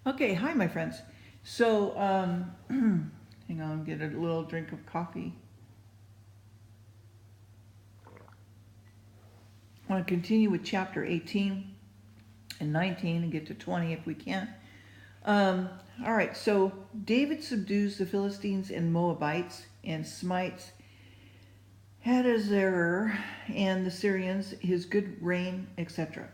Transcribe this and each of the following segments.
Okay, hi, my friends. So, hang on, get a little drink of coffee. I want to continue with chapter 18 and 19 and get to 20 if we can. All right, so David subdues the Philistines and Moabites and smites Hadarezer and the Syrians, his good reign, etc.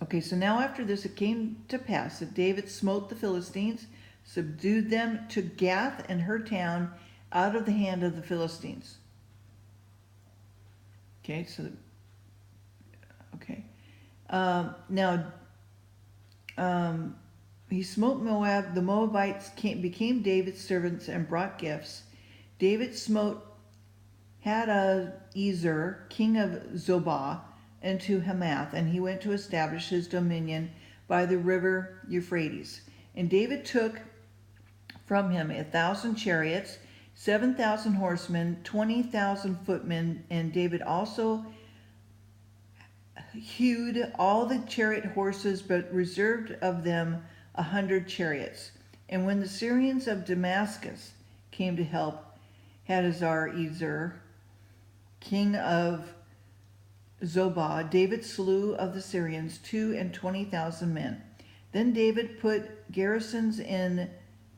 Okay, so now after this it came to pass that David smote the Philistines, subdued them, took Gath and her town out of the hand of the Philistines. Okay, so, okay. Now, he smote Moab. The Moabites became David's servants and brought gifts. David smote Hadarezer, king of Zobah, into Hamath, and he went to establish his dominion by the river Euphrates. And David took from him 1,000 chariots, 7,000 horsemen, 20,000 footmen, and David also hewed all the chariot horses, but reserved of them 100 chariots. And when the Syrians of Damascus came to help Hadarezer, king of Zobah, David slew of the Syrians 22,000 men. Then David put garrisons in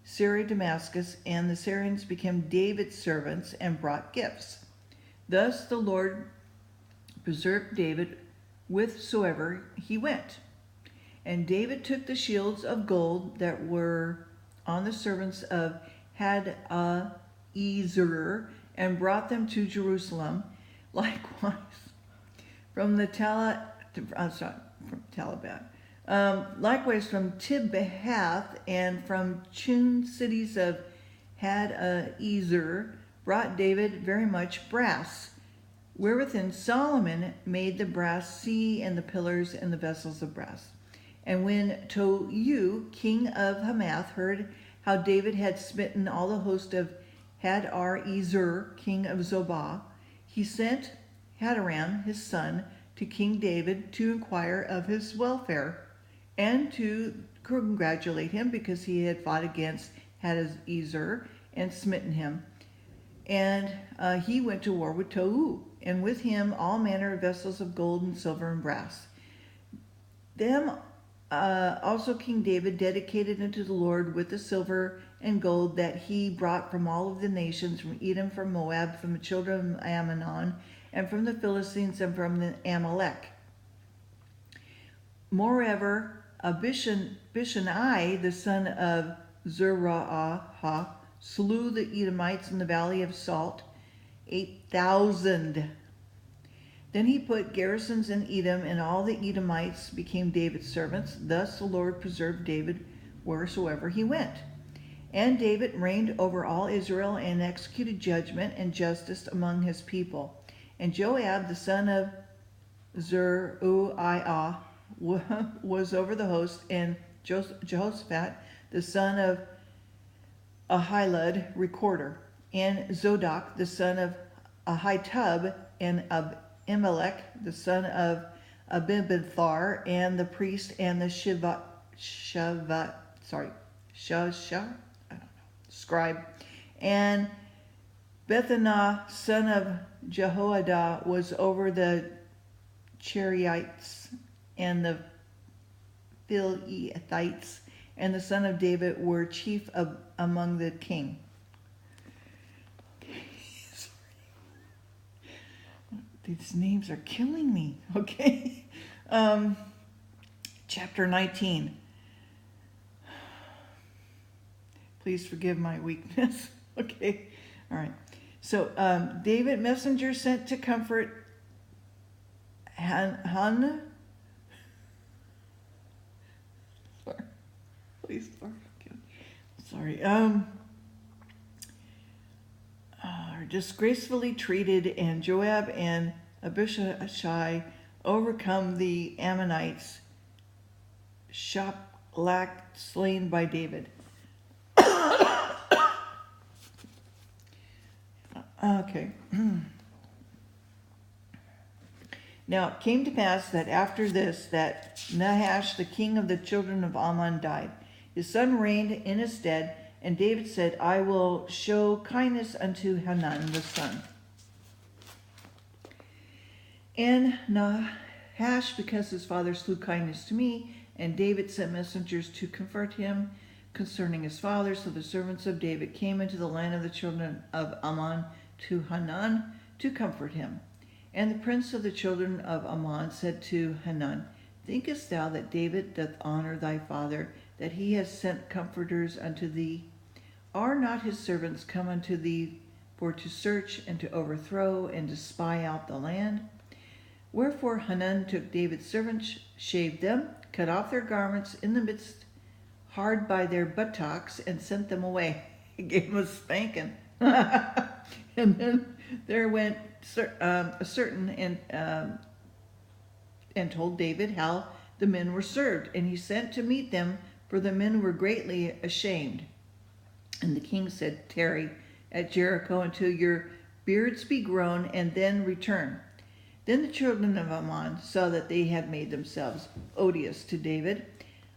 Syria, Damascus, and the Syrians became David's servants and brought gifts. Thus the Lord preserved David whithersoever he went. And David took the shields of gold that were on the servants of Hadarezer and brought them to Jerusalem. Likewise, from likewise from Tibhath and from Chun, cities of Hadarezer, brought David very much brass, wherewithin Solomon made the brass sea and the pillars and the vessels of brass. And when Tohu, king of Hamath, heard how David had smitten all the host of Hadarezer, king of Zobah, he sent Hadaram, his son, to King David to inquire of his welfare and to congratulate him because he had fought against Hadarezer and smitten him. And he went to war with Tohu, and with him all manner of vessels of gold and silver and brass. Them also King David dedicated unto the Lord with the silver and gold that he brought from all of the nations, from Edom, from Moab, from the children of Ammon, and from the Philistines, and from the Amalek. Moreover, Abishai, the son of Zerah, slew the Edomites in the valley of Salt, 8,000. Then he put garrisons in Edom, and all the Edomites became David's servants. Thus the Lord preserved David wheresoever he went. And David reigned over all Israel and executed judgment and justice among his people. And Joab, the son of Zeruiah, was over the host, and Jehoshaphat, the son of Ahilud, recorder, and Zodok, the son of Ahitub, and Abimelech, the son of Abibithar, and the priest, and the scribe, and Bethanah, son of Jehoiada, was over the Cherethites and the Philistines, and the son of David were chief among the king. These names are killing me. Okay. Chapter 19. Please forgive my weakness. Okay. All right. So David messenger sent to comfort Hannon. Please forgive. Sorry. Disgracefully treated, and Joab and Abishai overcome the Ammonites. Shophach slain by David. Okay. Now it came to pass that after this, that Nahash, the king of the children of Ammon, died. His son reigned in his stead, and David said, I will show kindness unto Hannon the son. And Nahash, because his father slew kindness to me, and David sent messengers to comfort him concerning his father. So the servants of David came into the land of the children of Ammon to Hannon to comfort him. And the prince of the children of Ammon said to Hannon, Thinkest thou that David doth honor thy father, that he has sent comforters unto thee? Are not his servants come unto thee for to search and to overthrow and to spy out the land? Wherefore Hannon took David's servants, shaved them, cut off their garments in the midst, hard by their buttocks, and sent them away. He gave them a spanking. And then there went a certain and told David how the men were served, and he sent to meet them, for the men were greatly ashamed. And the king said, Tarry at Jericho until your beards be grown, and then return. Then the children of Ammon saw that they had made themselves odious to David.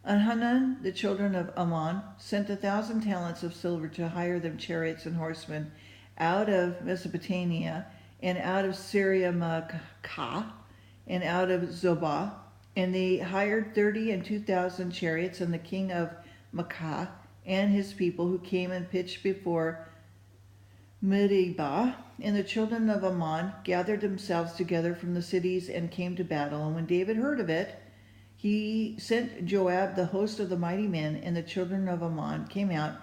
And Hannon, the children of Ammon, sent 1,000 talents of silver to hire them chariots and horsemen out of Mesopotamia, and out of Syria Makkah, and out of Zobah. And they hired 30 and 2,000 chariots, and the king of Makkah and his people, who came and pitched before Medeba. And the children of Ammon gathered themselves together from the cities and came to battle. And when David heard of it, he sent Joab, the host of the mighty men, and the children of Ammon came out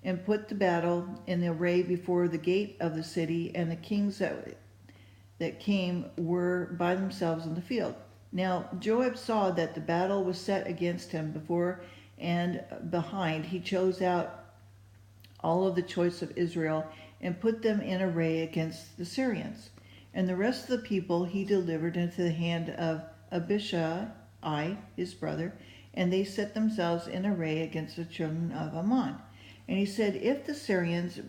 and put the battle in array before the gate of the city, and the kings that came were by themselves in the field. Now Joab saw that the battle was set against him before and behind. He chose out all of the choice of Israel and put them in array against the Syrians. And the rest of the people he delivered into the hand of Abishai, his brother, and they set themselves in array against the children of Ammon. And he said, If the Syrians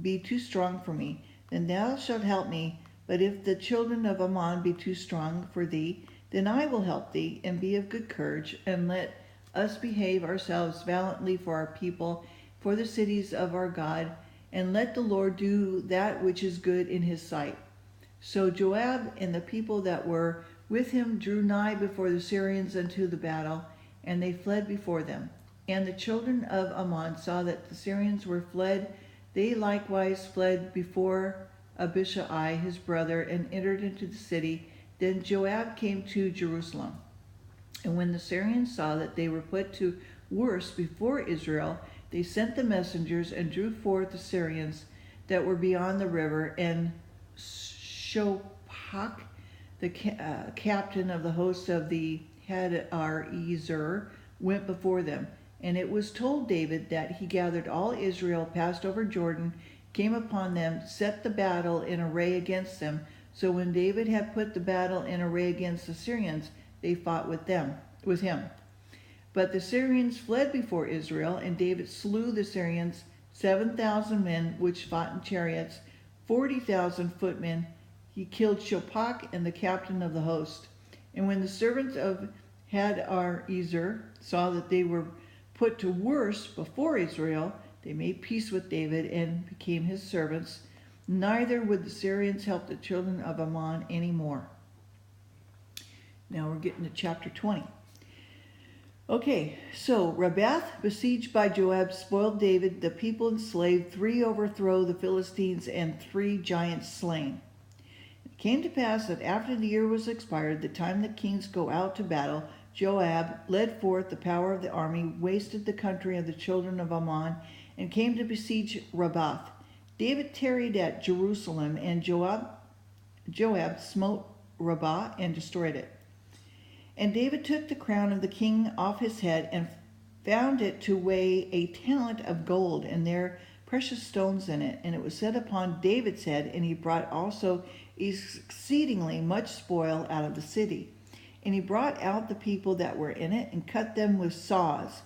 be too strong for me, then thou shalt help me. But if the children of Ammon be too strong for thee, then I will help thee, and be of good courage, and let us behave ourselves valiantly for our people, for the cities of our God, and let the Lord do that which is good in his sight. So Joab and the people that were with him drew nigh before the Syrians unto the battle, and they fled before them. And the children of Ammon saw that the Syrians were fled. They likewise fled before Abishai his brother, and entered into the city. Then Joab came to Jerusalem. And when the Syrians saw that they were put to worse before Israel, they sent the messengers and drew forth the Syrians that were beyond the river. And Shophach, the captain of the host of the Hadarezer, went before them. And it was told David that he gathered all Israel, passed over Jordan, came upon them, set the battle in array against them. So when David had put the battle in array against the Syrians, they fought with him. But the Syrians fled before Israel, and David slew the Syrians, 7,000 men which fought in chariots, 40,000 footmen. He killed Shophach and the captain of the host. And when the servants of Hadarezer saw that they were put to worse before Israel, they made peace with David and became his servants. Neither would the Syrians help the children of Ammon any more. Now we're getting to chapter 20. Okay, so Rabbah, besieged by Joab, spoiled David, the people enslaved, 3 overthrow the Philistines, and 3 giants slain. It came to pass that after the year was expired, the time the kings go out to battle, Joab led forth the power of the army, wasted the country of the children of Ammon, and came to besiege Rabbah. David tarried at Jerusalem, and Joab smote Rabbah and destroyed it. And David took the crown of the king off his head, and found it to weigh a talent of gold, and there precious stones in it. And it was set upon David's head, and he brought also exceedingly much spoil out of the city. And he brought out the people that were in it, and cut them with saws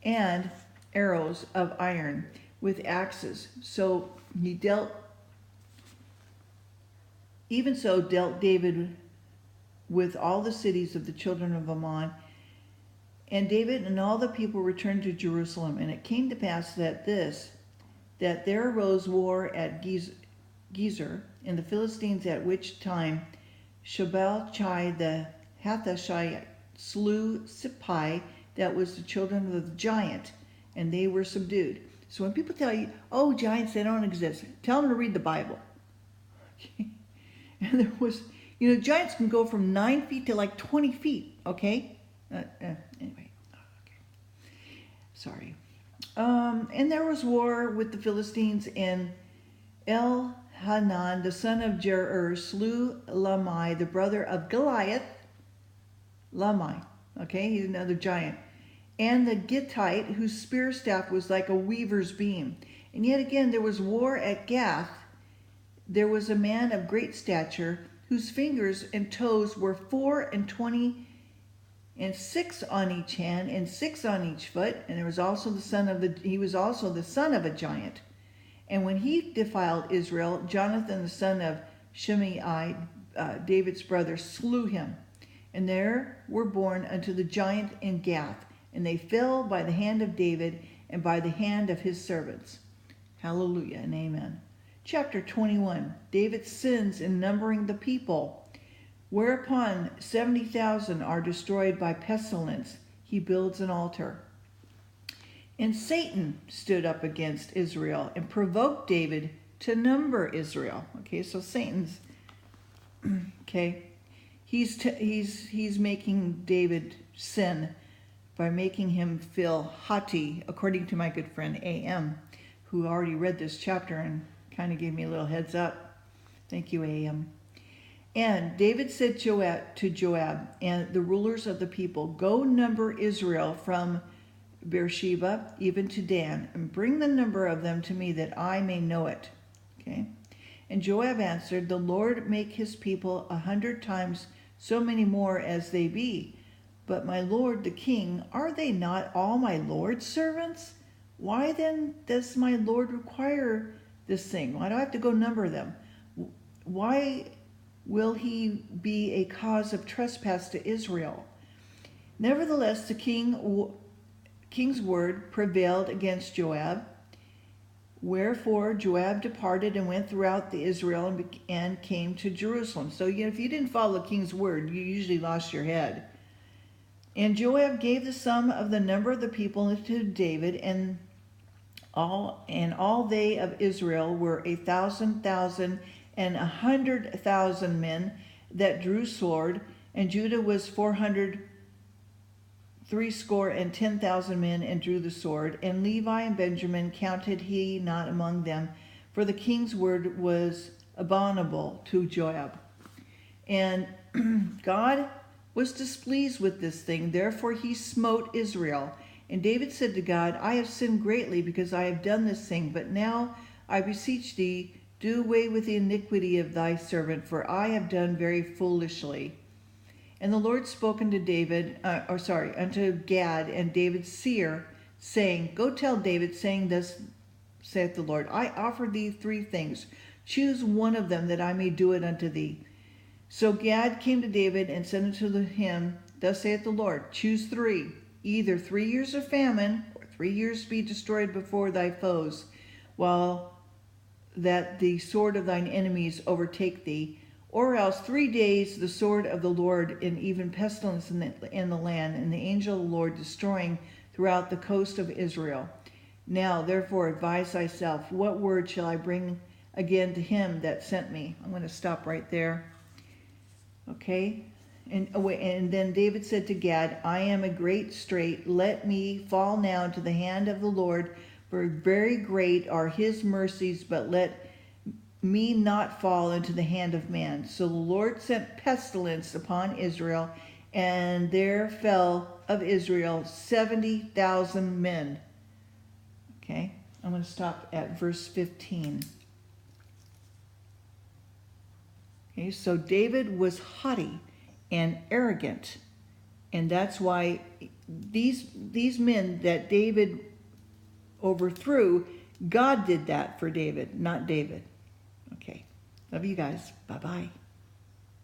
and arrows of iron, with axes. So he dealt David with all the cities of the children of Ammon. And David and all the people returned to Jerusalem. And it came to pass that there arose war at Gezer, and the Philistines, at which time Shophach the Hathashite slew Sypai, that was the children of the giant, and they were subdued. So when people tell you, oh, giants, they don't exist, tell them to read the Bible. Okay? And there was, giants can go from 9 feet to like 20 feet, okay? Anyway, okay. Sorry. And there was war with the Philistines, and Hannon, the son of Jair, slew Lamai, the brother of Goliath. Lamai, okay, he's another giant. And the Gittite, whose spear staff was like a weaver's beam. And yet again there was war at Gath. There was a man of great stature, whose fingers and toes were 24, and 6 on each hand, and 6 on each foot. And there was also he was also the son of a giant. And when he defiled Israel, Jonathan, the son of Shimei, David's brother, slew him. And there were born unto the giant in Gath, and they fell by the hand of David and by the hand of his servants. Hallelujah and amen. Chapter 21, David sins in numbering the people. Whereupon 70,000 are destroyed by pestilence, he builds an altar. And Satan stood up against Israel and provoked David to number Israel. Okay, so Satan's, okay, he's making David sin by making him feel haughty, according to my good friend A.M., who already read this chapter and kind of gave me a little heads up. Thank you, A.M. And David said to Joab and the rulers of the people, go number Israel from Beersheba even to Dan, and bring the number of them to me, that I may know it. Okay. And Joab answered, the Lord make his people 100 times so many more as they be. But my lord the king, are they not all my lord's servants? Why then does my lord require this thing? Why do I have to go number them? Why will he be a cause of trespass to Israel? Nevertheless, the king's word prevailed against Joab. Wherefore Joab departed and went throughout the Israel and came to Jerusalem. So if you didn't follow the king's word, you usually lost your head. And Joab gave the sum of the number of the people to David, and all they of Israel were 1,000,000 and 100,000 men that drew sword, and Judah was 410,000 men and drew the sword, and Levi and Benjamin counted he not among them, for the king's word was abominable to Joab. And God was displeased with this thing, therefore he smote Israel. And David said to God, I have sinned greatly because I have done this thing, but now I beseech thee, do away with the iniquity of thy servant, for I have done very foolishly. And the Lord spoke unto unto Gad and David's seer, saying, go tell David, saying, thus saith the Lord, I offer thee 3 things. Choose one of them, that I may do it unto thee. So Gad came to David and said unto him, thus saith the Lord, choose 3, either 3 years of famine, or 3 years be destroyed before thy foes, while that the sword of thine enemies overtake thee, or else 3 days the sword of the Lord, and even pestilence in the land, and the angel of the Lord destroying throughout the coast of Israel. Now therefore advise thyself, what word shall I bring again to him that sent me? I'm going to stop right there. Okay, and then David said to Gad, I am a great strait, let me fall now into the hand of the Lord, for very great are his mercies, but let me not fall into the hand of man. So the Lord sent pestilence upon Israel, and there fell of Israel 70,000 men. Okay, I'm going to stop at verse 15. Okay, so David was haughty and arrogant, and that's why these men that David overthrew, God did that for David, not David. Okay, love you guys. Bye-bye.